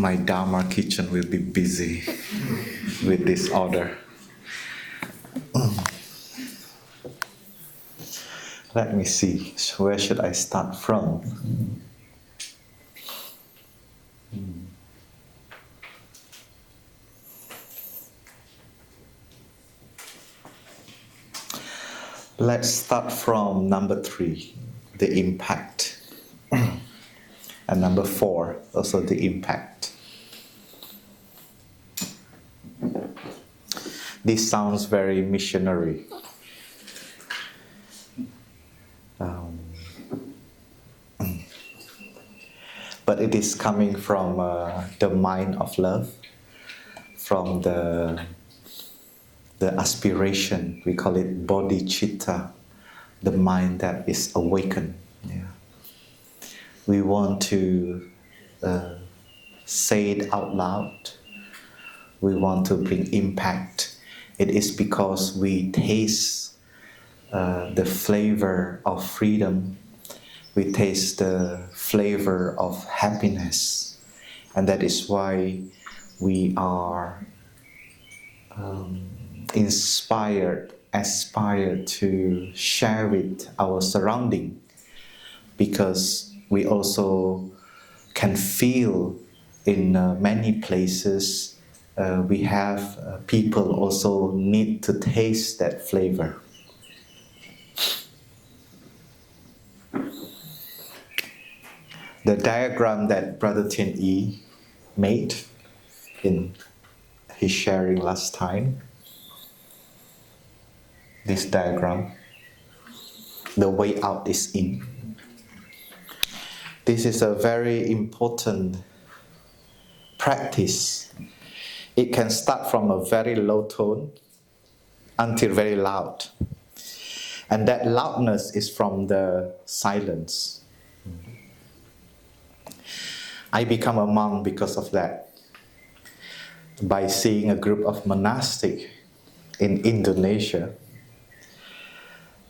my Dharma kitchen will be busy with this order. Let me see, where should I start from? Let's start from number 3, the impact. And number 4, also the impact. This sounds very missionary. But it is coming from the mind of love, from the aspiration, we call it bodhicitta, the mind that is awakened. Yeah. We want to say it out loud. We want to bring impact. It is because we taste the flavor of freedom. We taste the flavor of happiness. And that is why we are aspire to share with our surrounding, because we also can feel in many places we have people also need to taste that flavor. The diagram that Brother Tien Yi made in his sharing last time, this diagram, the way out is in. This is a very important practice. It can start from a very low tone until very loud. And that loudness is from the silence. I become a monk because of that. By seeing a group of monastics in Indonesia,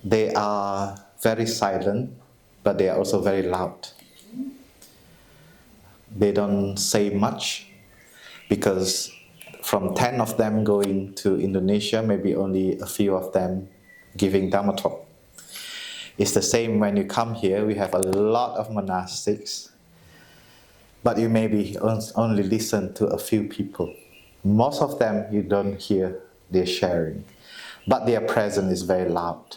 they are very silent, but they are also very loud. They don't say much, because from 10 of them going to Indonesia, maybe only a few of them giving Dhamma talk. It's the same when you come here, we have a lot of monastics, but you maybe only listen to a few people. Most of them you don't hear their sharing, but their presence is very loud.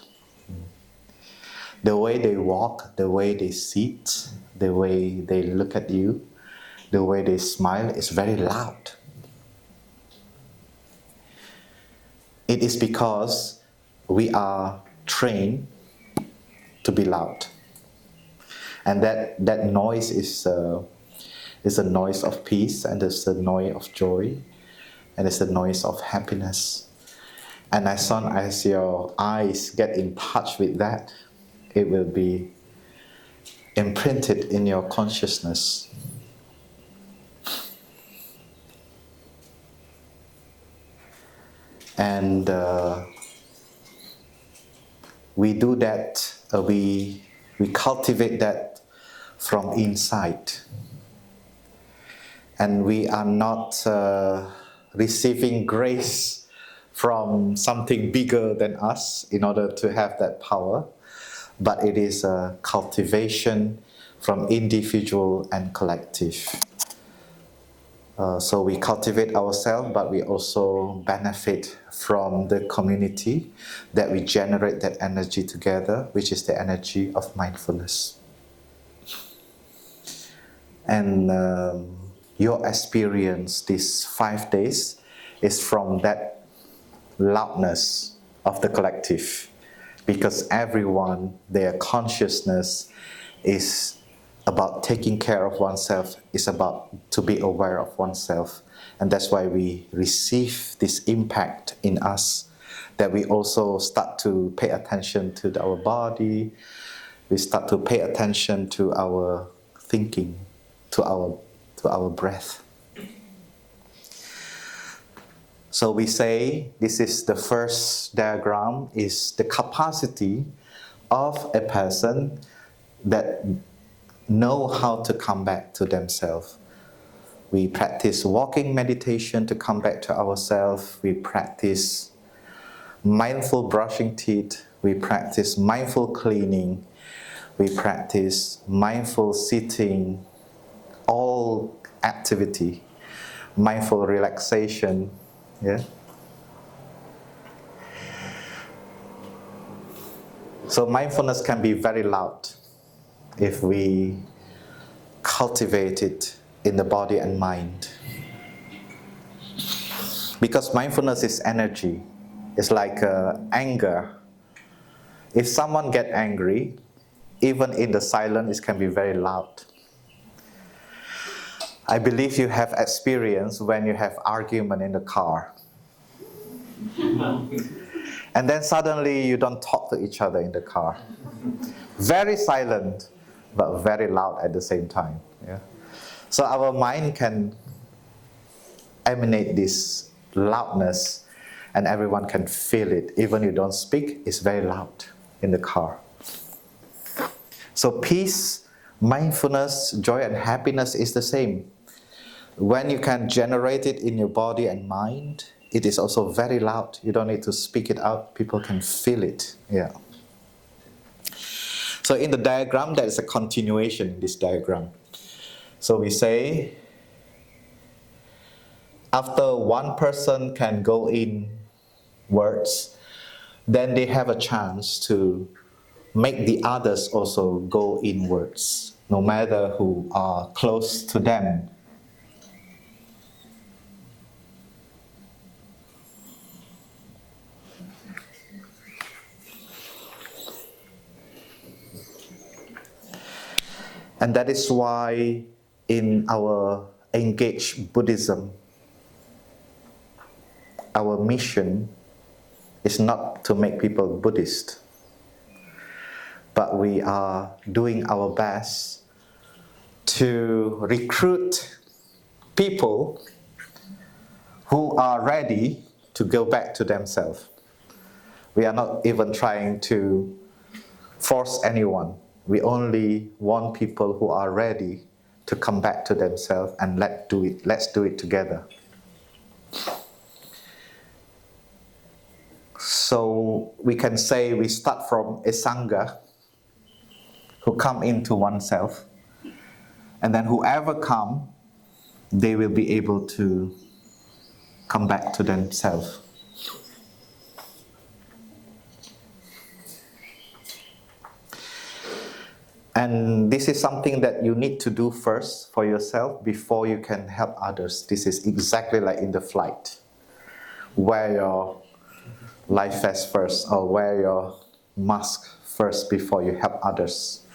The way they walk, the way they sit, the way they look at you, the way they smile is very loud. It is because we are trained to be loud. And that noise is a noise of peace, and it's a noise of joy, and it's a noise of happiness. And as soon as your eyes get in touch with that, it will be imprinted in your consciousness. And we do that, we cultivate that from inside. And we are not receiving grace from something bigger than us in order to have that power, but it is a cultivation from individual and collective. So we cultivate ourselves, but we also benefit from the community that we generate that energy together, which is the energy of mindfulness. And your experience these 5 days is from that loudness of the collective, because everyone, their consciousness is about taking care of oneself, is about to be aware of oneself. And that's why we receive this impact in us, that we also start to pay attention to our body, we start to pay attention to our thinking, to our breath. So we say this is the first diagram, is the capacity of a person that know how to come back to themselves. We practice walking meditation to come back to ourselves. We practice mindful brushing teeth. We practice mindful cleaning. We practice mindful sitting, all activity, mindful relaxation. Yeah. So mindfulness can be very loud if we cultivate it in the body and mind. Because mindfulness is energy. It's like anger. If someone gets angry, even in the silence, it can be very loud. I believe you have experience when you have argument in the car. And then suddenly you don't talk to each other in the car. Very silent, but very loud at the same time. Yeah? So our mind can emanate this loudness, and everyone can feel it. Even you don't speak, it's very loud in the car. So peace, mindfulness, joy and happiness is the same. When you can generate it in your body and mind, it is also very loud. You don't need to speak it out. People can feel it. Yeah. So in the diagram, there is a continuation in this diagram. So we say, after one person can go in words, then they have a chance to make the others also go inwards, no matter who are close to them. And that is why in our engaged Buddhism, our mission is not to make people Buddhist, but we are doing our best to recruit people who are ready to go back to themselves. We are not even trying to force anyone. We only want people who are ready to come back to themselves, and let's do it together. So we can say we start from a Sangha who come into oneself, and then whoever come, they will be able to come back to themselves. And this is something that you need to do first for yourself before you can help others. This is exactly like in the flight. Wear your life vest first, or wear your mask first before you help others.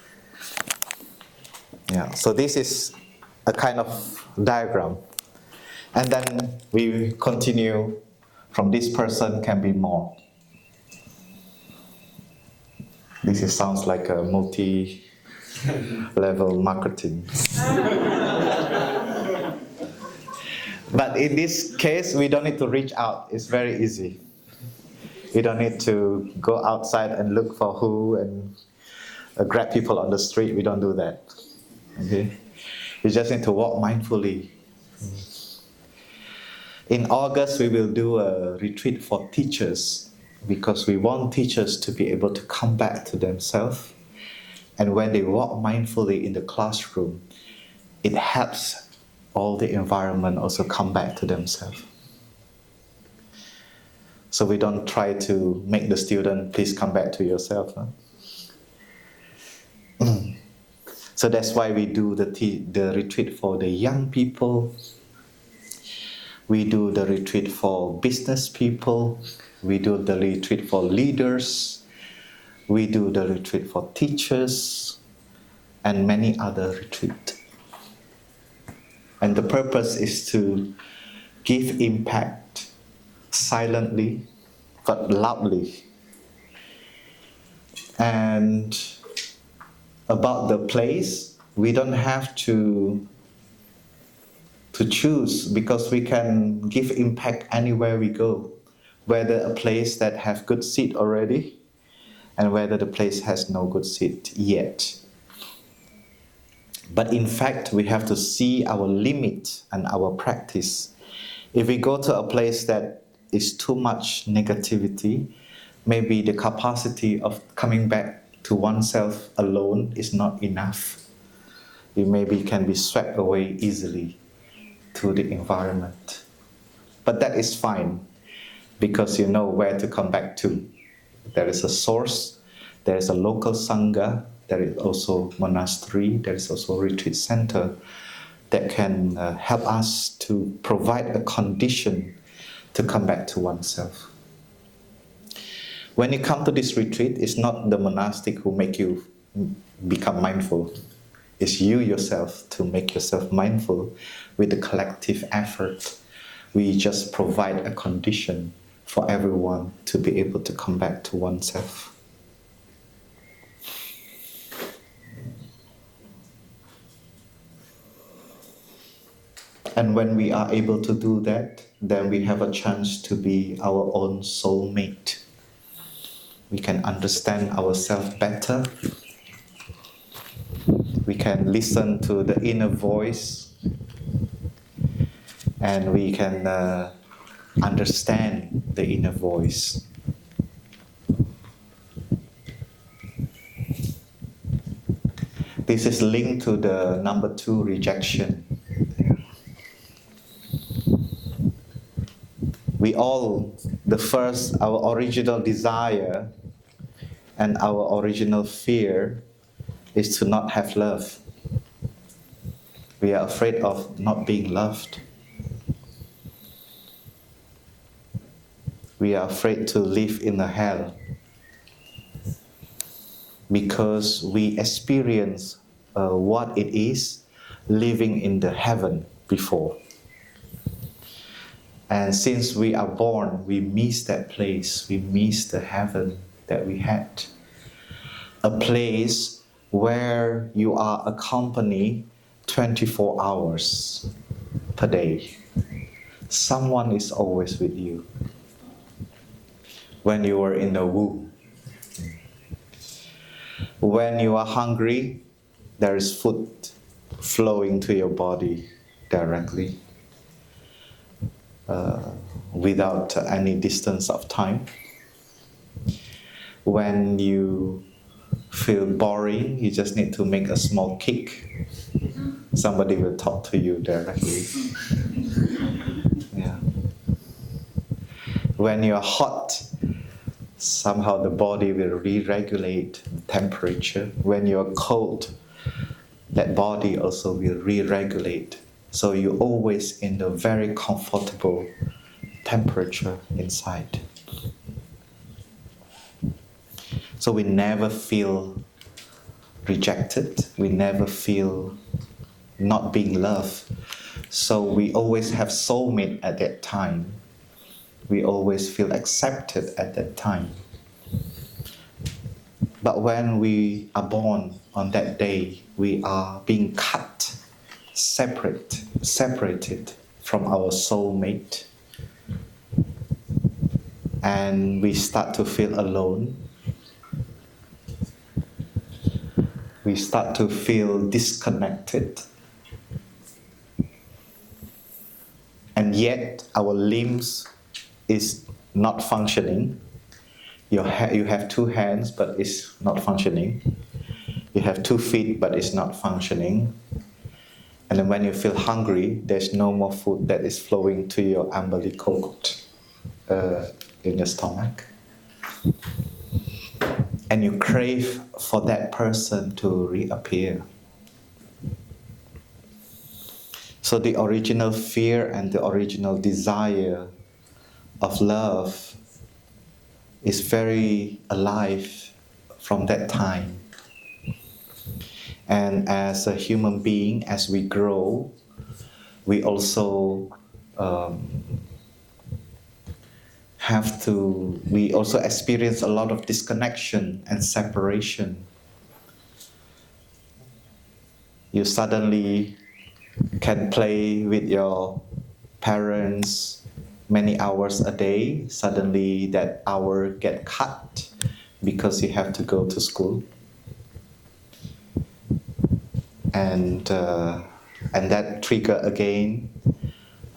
Yeah. So this is a kind of diagram. And then we continue from this person can be more. This sounds like a multi-level marketing. But in this case, we don't need to reach out. It's very easy. We don't need to go outside and look for who and grab people on the street. We don't do that. Okay? We just need to walk mindfully. In August, we will do a retreat for teachers, because we want teachers to be able to come back to themselves. And when they walk mindfully in the classroom, it helps all the environment also come back to themselves. So we don't try to make the student, please come back to yourself. Huh? So that's why we do the retreat for the young people. We do the retreat for business people. We do the retreat for leaders. We do the retreat for teachers, and many other retreats. And the purpose is to give impact silently but loudly. And about the place, we don't have to choose, because we can give impact anywhere we go, whether a place that has good seat already and whether the place has no good seat yet. But in fact, we have to see our limit and our practice. If we go to a place that is too much negativity, maybe the capacity of coming back to oneself alone is not enough. We maybe can be swept away easily to the environment. But that is fine, because you know where to come back to. There is a source, there is a local sangha, there is also monastery, there is also a retreat center that can help us to provide a condition to come back to oneself. When you come to this retreat, it's not the monastic who make you become mindful. It's you yourself to make yourself mindful with the collective effort. We just provide a condition for everyone to be able to come back to oneself. And when we are able to do that, then we have a chance to be our own soulmate. We can understand ourselves better. We can listen to the inner voice, and we can understand the inner voice. This is linked to the number 2, rejection. We all, our original desire and our original fear is to not have love. We are afraid of not being loved. We are afraid to live in a hell because we experience what it is living in the heaven before. And since we are born, we miss that place. We miss the heaven that we had. A place where you are accompanied 24 hours per day. Someone is always with you. When you are in the womb. When you are hungry, there is food flowing to your body directly. Without any distance of time. When you feel boring, you just need to make a small kick. Somebody will talk to you directly. Yeah. When you're hot, somehow the body will re-regulate the temperature. When you're cold, that body also will re-regulate. So you're always in the very comfortable temperature inside. So we never feel rejected. We never feel not being loved. So we always have soulmate at that time. We always feel accepted at that time. But when we are born on that day, we are being cut, separated from our soulmate. And we start to feel alone. We start to feel disconnected. And yet our limbs is not functioning. You have 2 hands, but it's not functioning. You have 2 feet, but it's not functioning. And then when you feel hungry, there's no more food that is flowing to your umbilical cord in your stomach. And you crave for that person to reappear. So the original fear and the original desire of love is very alive from that time. And as a human being, as we grow, we also we also experience a lot of disconnection and separation. You suddenly can play with your parents many hours a day. Suddenly that hour get cut because you have to go to school. and that trigger again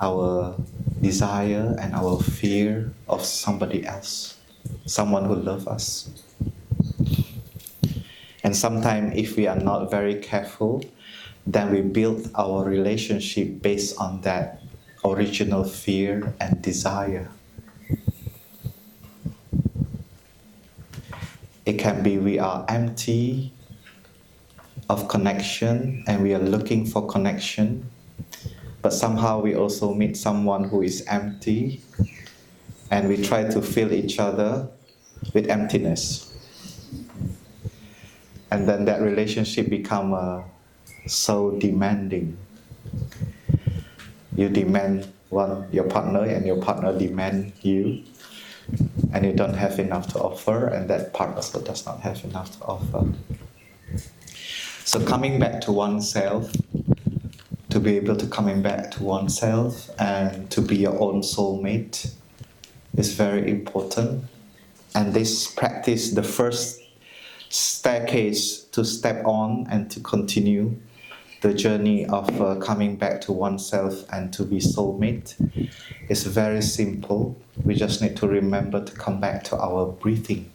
our desire and our fear of somebody else, someone who loves us. And sometimes if we are not very careful, then we build our relationship based on that original fear and desire. It can be we are empty of connection and we are looking for connection, but somehow we also meet someone who is empty and we try to fill each other with emptiness. And then that relationship becomes so demanding. You demand your partner and your partner demand you, and you don't have enough to offer, and that part also does not have enough to offer. So coming back to oneself, to be able to coming back to oneself and to be your own soulmate is very important. And this practice, the first staircase to step on and to continue the journey of coming back to oneself and to be soulmate, is very simple. We just need to remember to come back to our breathing.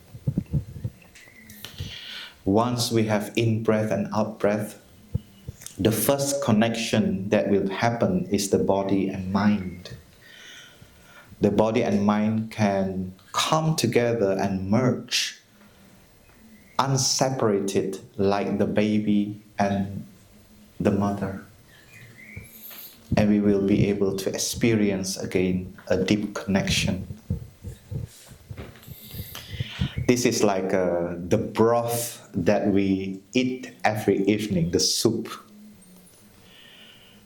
Once we have in-breath and out-breath, the first connection that will happen is the body and mind. The body and mind can come together and merge, unseparated, like the baby and the mother. And we will be able to experience again a deep connection. This is like the broth that we eat every evening, the soup.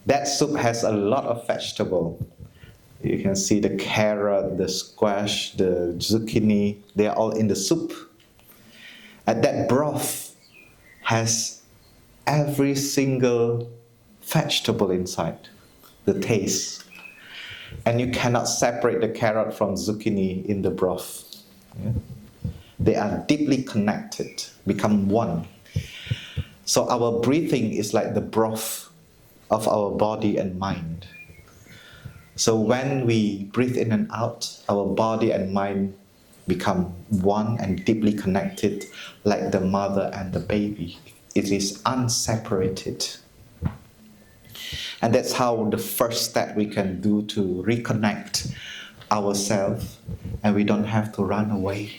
That soup has a lot of vegetable. You can see the carrot, the squash, the zucchini, they are all in the soup. And that broth has every single vegetable inside, the taste. And you cannot separate the carrot from zucchini in the broth. Yeah? They are deeply connected, become one. So our breathing is like the broth of our body and mind. So when we breathe in and out, our body and mind become one and deeply connected, like the mother and the baby. It is unseparated. And that's how the first step we can do to reconnect ourselves, and we don't have to run away.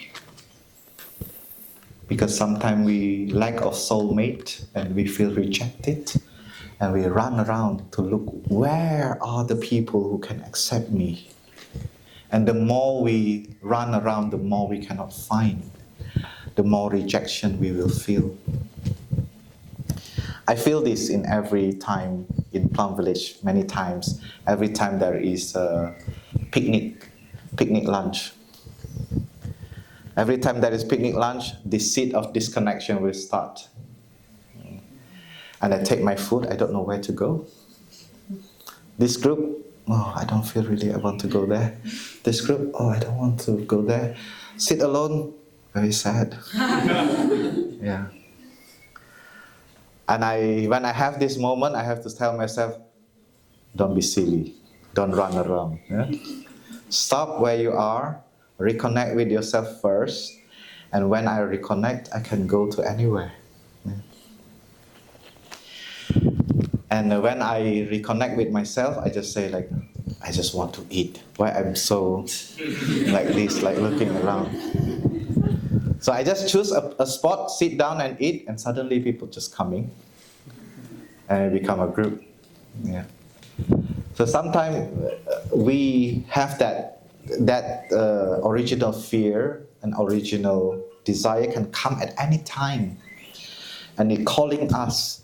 Because sometimes we lack of soulmate and we feel rejected, and we run around to look, where are the people who can accept me? And the more we run around, the more we cannot find, the more rejection we will feel. I feel this in every time in Plum Village, many times, every time there is a picnic lunch. Every time there is picnic lunch, the seed of disconnection will start. And I take my food, I don't know where to go. This group, I don't feel really I want to go there. This group, I don't want to go there. Sit alone, very sad. Yeah. And when I have this moment, I have to tell myself, don't be silly, don't run around. Yeah? Stop where you are, reconnect with yourself first, and when I reconnect, I can go to anywhere. Yeah? And when I reconnect with myself, I just say like, I just want to eat. Why I'm so like this, like looking around. So I just choose a spot, sit down and eat, and suddenly people just coming, and we become a group. Yeah. So sometimes we have that original fear and original desire can come at any time, and it's calling us,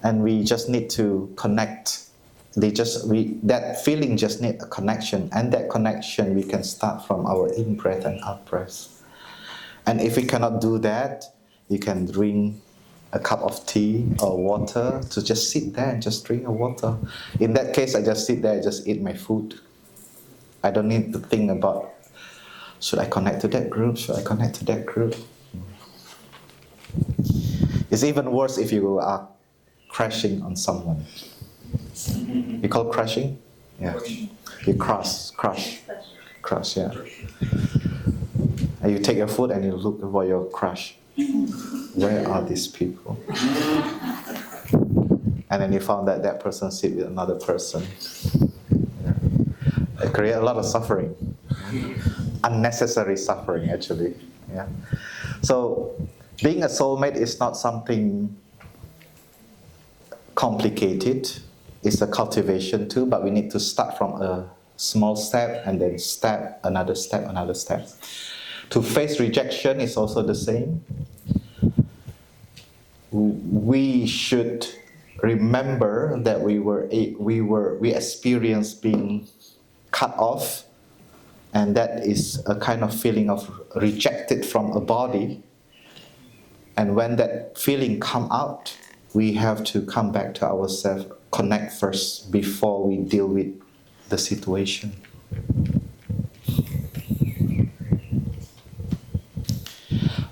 and we just need to connect. That feeling just need a connection, and that connection we can start from our in-breath and out-breath. And if we cannot do that, you can drink a cup of tea or water, to just sit there and just drink a water. In that case, I just sit there and just eat my food. I don't need to think about, should I connect to that group? Should I connect to that group? It's even worse if you are crashing on someone. You call crashing? Yeah. You crush, yeah. And you take your food and you look for your crush. Where are these people? And then you found that that person sit with another person. Yeah. It creates a lot of suffering. Unnecessary suffering, actually. Yeah. So, being a soulmate is not something complicated. It's a cultivation too, but we need to start from a small step and then another step. To face rejection is also the same. We should remember that we experienced being cut off, and that is a kind of feeling of rejected from a body. And when that feeling come out, we have to come back to ourselves, connect first before we deal with the situation.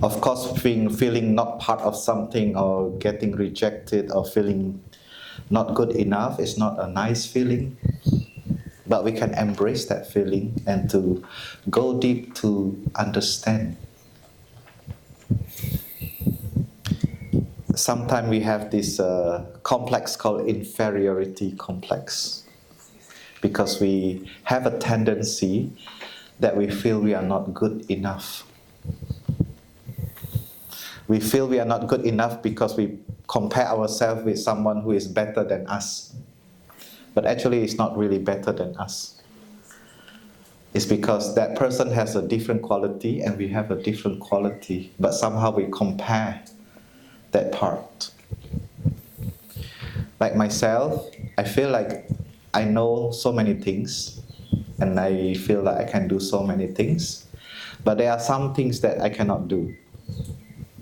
Of course, feeling not part of something or getting rejected or feeling not good enough is not a nice feeling. But we can embrace that feeling and to go deep to understand. Sometimes we have this complex called inferiority complex, because we have a tendency that we feel we are not good enough. We feel we are not good enough because we compare ourselves with someone who is better than us. But actually it's not really better than us. It's because that person has a different quality and we have a different quality, but somehow we compare that part. Like myself, I feel like I know so many things and I feel like I can do so many things, but there are some things that I cannot do.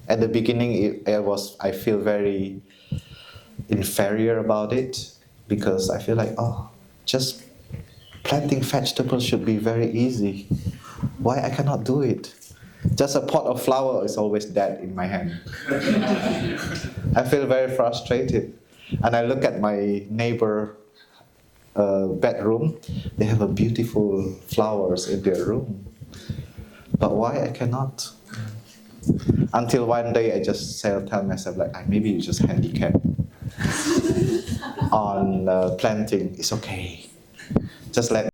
At the beginning, I feel very inferior about it, because I feel like, just planting vegetables should be very easy. Why I cannot do it? Just a pot of flower is always dead in my hand. I feel very frustrated. And I look at my neighbor bedroom. They have a beautiful flowers in their room. But why I cannot? Until one day I just tell myself, like, maybe you just handicapped on planting. It's okay. Just let